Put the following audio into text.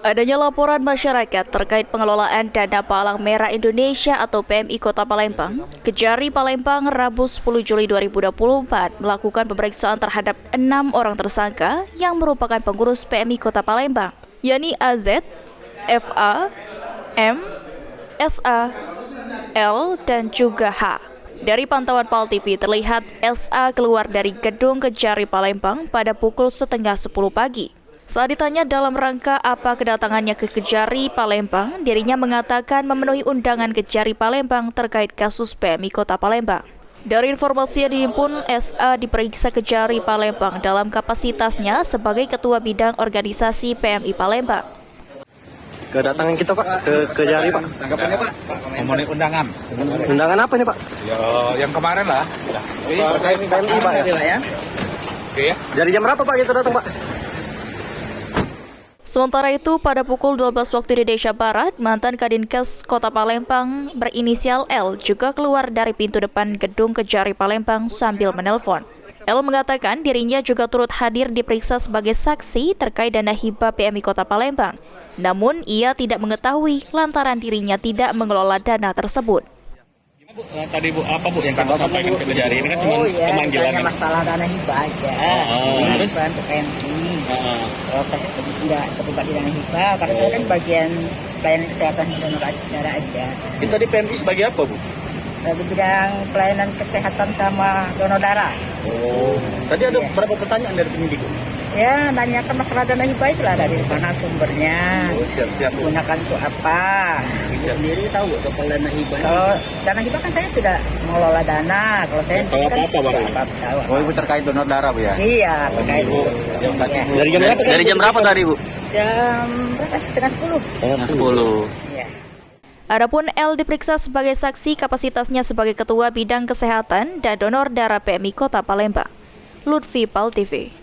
Adanya laporan masyarakat terkait pengelolaan dana Palang Merah Indonesia atau PMI Kota Palembang, Kejari Palembang Rabu 10 Juli 2024 melakukan pemeriksaan terhadap 6 orang tersangka yang merupakan pengurus PMI Kota Palembang, yakni AZ, FA, M, SA, L, dan juga H. Dari pantauan PAL TV terlihat SA keluar dari gedung Kejari Palembang pada pukul setengah 10 pagi. Saat ditanya dalam rangka apa kedatangannya ke Kejari Palembang, dirinya mengatakan memenuhi undangan Kejari Palembang terkait kasus PMI Kota Palembang. Dari informasi yang dihimpun, SA diperiksa Kejari Palembang dalam kapasitasnya sebagai Ketua Bidang Organisasi PMI Palembang. Kedatangan kita Pak ke Kejari Pak. Tanggapannya Pak? Memenuhi undangan. Undangan apa nih Pak? Ya, yang kemarin lah. Terkait PMI Pak ya? Oke ya. Dari jam berapa Pak kita datang Pak? Sementara itu, pada pukul 12 waktu Indonesia Barat, mantan Kadinkes Kota Palembang berinisial L juga keluar dari pintu depan gedung Kejari Palembang sambil menelpon. L mengatakan dirinya juga turut hadir diperiksa sebagai saksi terkait dana hibah PMI Kota Palembang. Namun, ia tidak mengetahui lantaran dirinya tidak mengelola dana tersebut. Bu, tadi Bu, apa Bu yang kamu sampaikan ke Kejari? Ini kan cuma pemanggilan. Hanya masalah dana hibah aja. Terus? Hibah untuk PMI. Kalau saya tidak terlibat di dana hibah, karena saya kan bagian pelayanan kesehatan donor darah aja. Kita di PMI sebagai apa Bu? Di bidang pelayanan kesehatan sama donor darah. Tadi ada berapa pertanyaan dari penyidik Bu? Ya, nanyakan masalah dana hibah itulah dari mana sumbernya. Siap Bu. Gunakan untuk apa? Ibu sendiri tahu atau dana hibah? Kalau dana hibah kan saya tidak mengelola dana. Kalau saya Kalau apa-apa, Bang? tahu. Oh, Ibu terkait donor darah Bu ya? Iya, terkait itu. Ya. Dari jam berapa? Dari jam berapa tadi Bu? Jam berapa? Setengah 10. Setengah 10. Iya. Adapun L diperiksa sebagai saksi kapasitasnya sebagai Ketua Bidang Kesehatan dan Donor Darah PMI Kota Palembang. Lutfi, PAL TV.